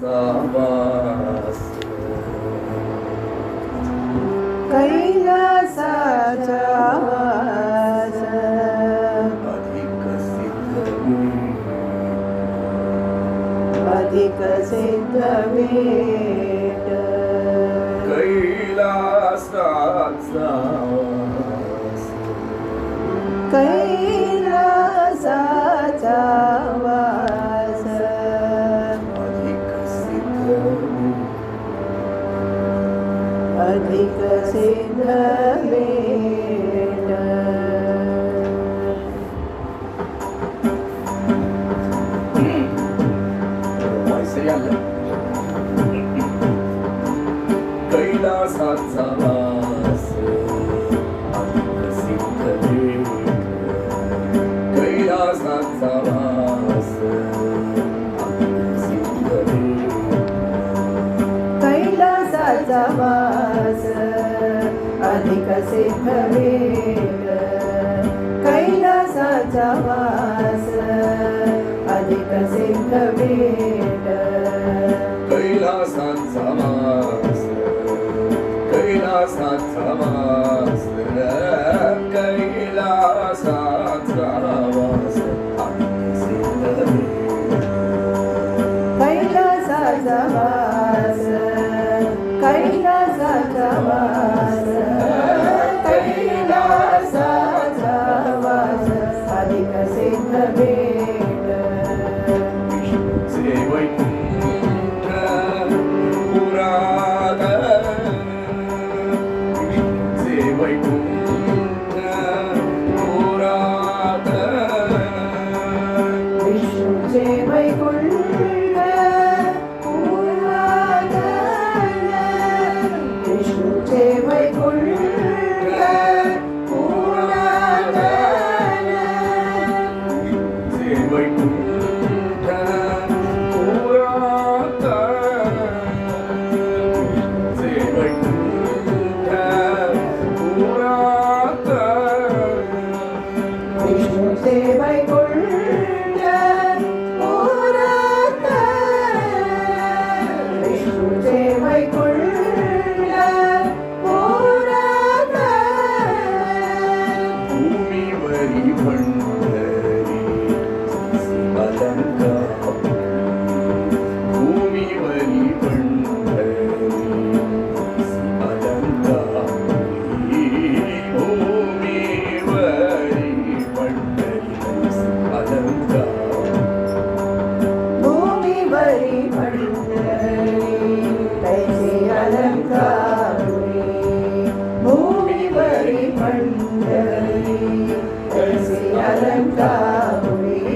वास कैलासाचा वास अधिक सिद्ध भेट कैलासाचा वास कैलासाचा वास अधिक सिद्ध भेट कैलासाचा वास अधिक सिद्ध भेट कैलासाचा वास अधिक सिद्ध भेट कैलासाचा वास अधिक सिद्ध भेट कैलासाचा वास अधिक सिद्ध भेट कैलासाचा वास कैलासाचा वास कैलासाचा वास अधिक सिद्ध भेट कैलासाचा वास कैलासाचा वास कैलासाचा वास अधिक सिद्ध भेट विष्णूचे वैकुंठ पुरातन विष्णूचे वैकुंठ पुरातन विष्णूचे वैकुंठ पुरातन विष्णूचे वैकुंठ पुरातन विष्णूचे वैकुंठ पुरातन विष्णूचे वैकुंठ पुरातन विष्णूचे वैकुंठ पुरातन विष्णूचे वैकुंठ पुरातन भूमीवरी पंढरी अलंकार भूमीवरी पंढरी अलंकार भूमीवरी पंढरी अलंकार भूमीवरी पंढरी तैसे अलंकारुणी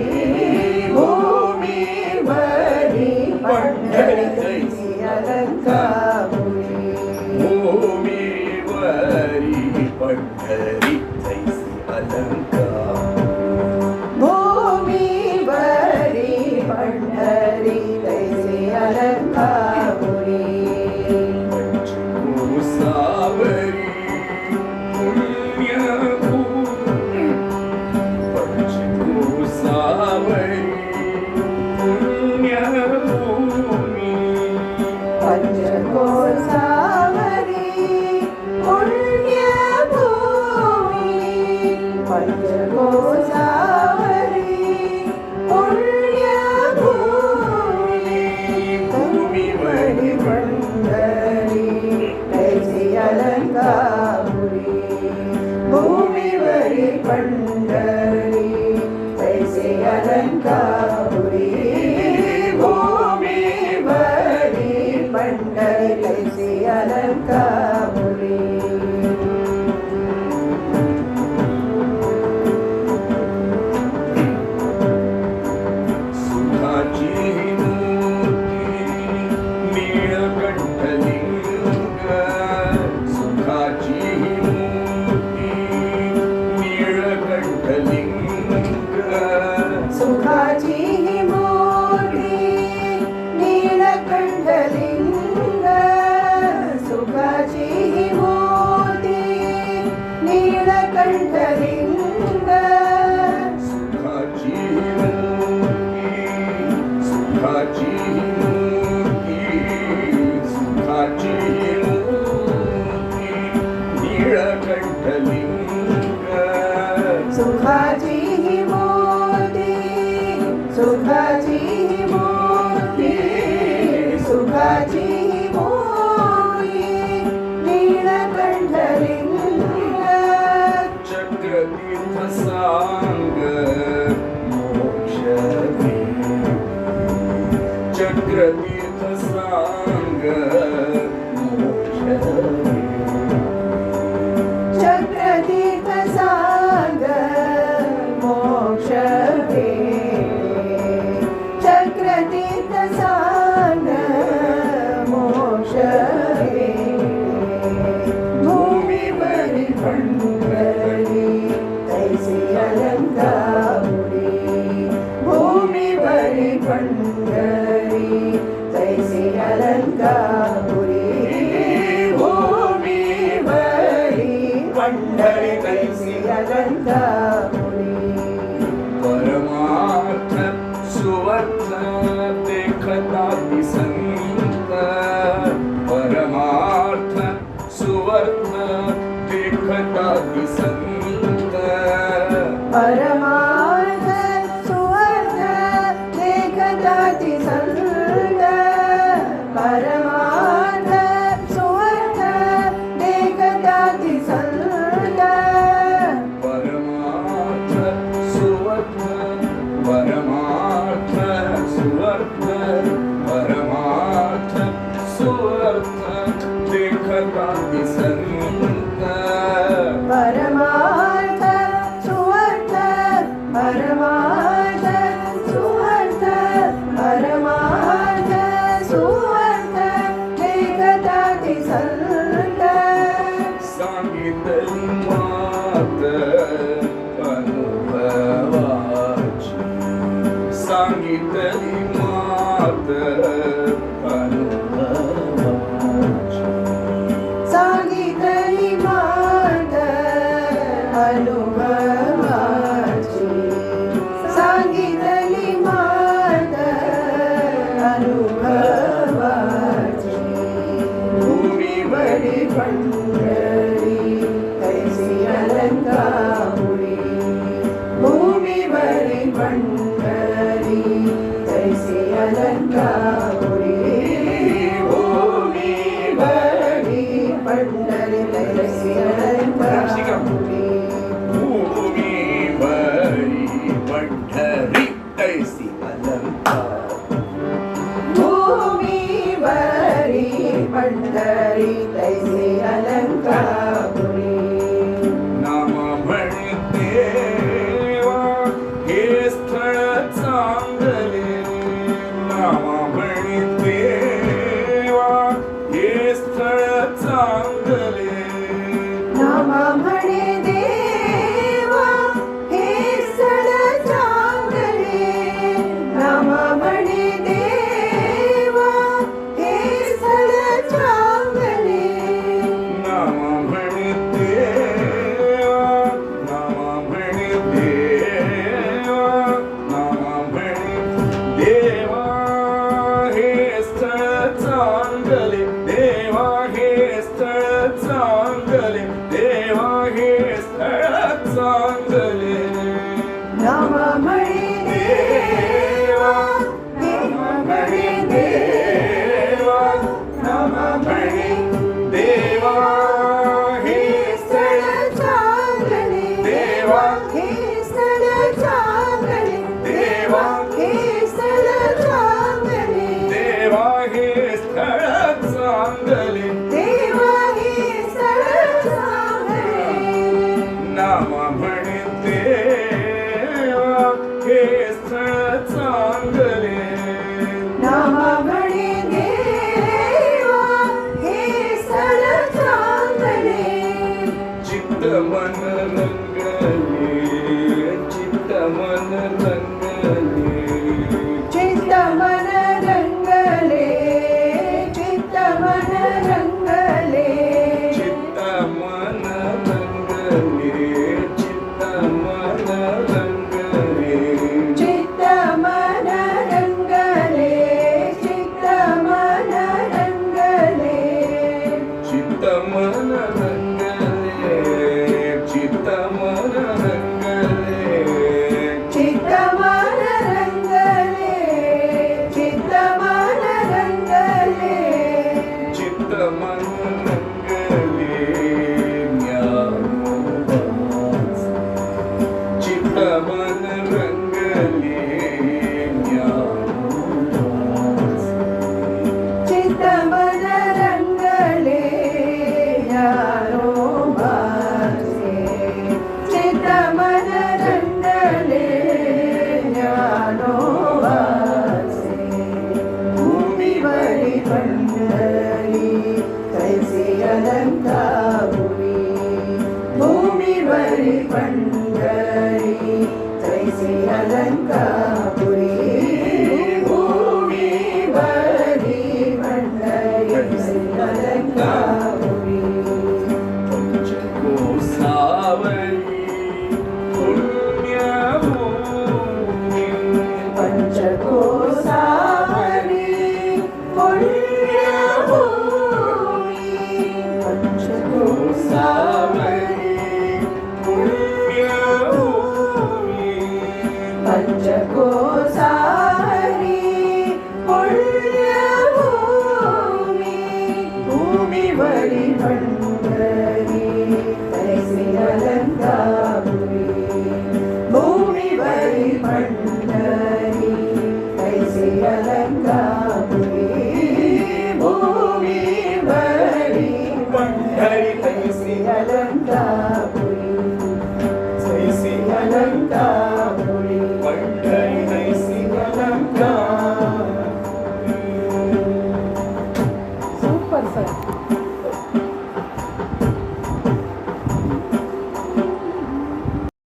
भूमीवरी पंढरी तैसे अलंकारुणी भूमीवरी पंढरी तैसे अलंकारुणी भूमीवरी पंढरी तैसे अलंकार भूमीवरी पंढरी तैसे अलंकारुणी पंचकोसावरी पुण्यभूमी पंचकोसावरी पुण्यभूमी पंचकोसावरी पुण्यभूमी पंचकोसावरी पुण्यभूमी भूमीवरी पंढरी तैसे अलंकारुणी भूमीवरी पंढरी तैसे अलंकारुणी भूमीवरी पंढरी तैसे अलंकारुणी सुखाची मूर्ती नीळकंठलिंग सुखाची मूर्ती नीळकंठलिंग सुखाची ही मूर्ती नीलकंठलिंग सुखाची चक्रतीर्थ सांग मोक्ष चक्रतीर्थ सांग मोक्ष चक्रतीर्थ सांग मोक्ष भूमीवरी पंढरी तैसी अलंकापुरी भूमीवरी पंढरी तैसी अलंकापुरी भूमीवरी पंढरी तैसी अलंकापुरी परमार्थ सुवर्थ देखता दिसंत परमार्थ सुवर्थ देखता दिसंत परमार्थ सुवर्थ देखताति संत परमार्थ सुवर्थ देखताति संत परमार्थ सुवर्थ परमार्थ सुवर्थ परमार्थ सुवर्थ देखता दिसंत परमार्थ सुवर्थ परमार्थ सुवर्थ परमार्थ सुवर्थ देखताति संत सांगितली मात अनुभवाची सांगितली मात अनुभवाची सांगितली मात अनुभवाची सांगितली मात अनुभवाची भूमीवरी पंढरी तैसी अलंकापुरी भूमीवरी पंढरी तैसी अलंकापुरी भूमीवरी पंढरी तैसी अलंकापुरी भूमीवरी पंढरी तैसी अलंकार भूमीवरी पंढरी तैसी अलंकापुरी नाम म्हणतेवा हे स्थळ चांगले नाम म्हणतेवा हे स्थळ चांगले नाम म्हणे देवा हे स्थळ चांगले नाम म्हणे देवा हे स्थळ चांगले नाम म्हणतेवा नाम म्हणतेवा नाम म्हणतेवा हे स्थळ चांगले देवा हे स्थळ चांगले देवा हे स्थळ चांगले नाम म्हणे देवा नाम म्हणे देवा नाम म्हणे देवा हे स्थळ चांगले देवा हे स्थळ चांगले देवा हे स्थळ चांगले देवा हे स्थळ चांगले देवा हे स्थळ चांगले नाम म्हणे देवा हे स्थळ चांगले नाम म्हणे देवा हे स्थळ चांगले चित्त मन रंगले चित्त मन रंगले चित्त मन रंगले पंढरी तैसी अलंकापुरी भूमीवरी पंढरी तैसी अलंकापुरी भूमीवरी पंढरी तैसी अलंकापुरी पंचकोसावरी पुण्यभूमी पंचकोसावरी पुण्यभूमी पंचकोसावरी पंचकोसावरी पुण्यभूमी भूमीवरी पंढरी तैसी अलंकापुरी भूमीवरी पंढरी तैसी अलंकापुरी भूमीवरी पंढरी तैसी अलंकापुरी तैसी अलंकापुरी पंढरी तैसी अलंकापुरी. Super sir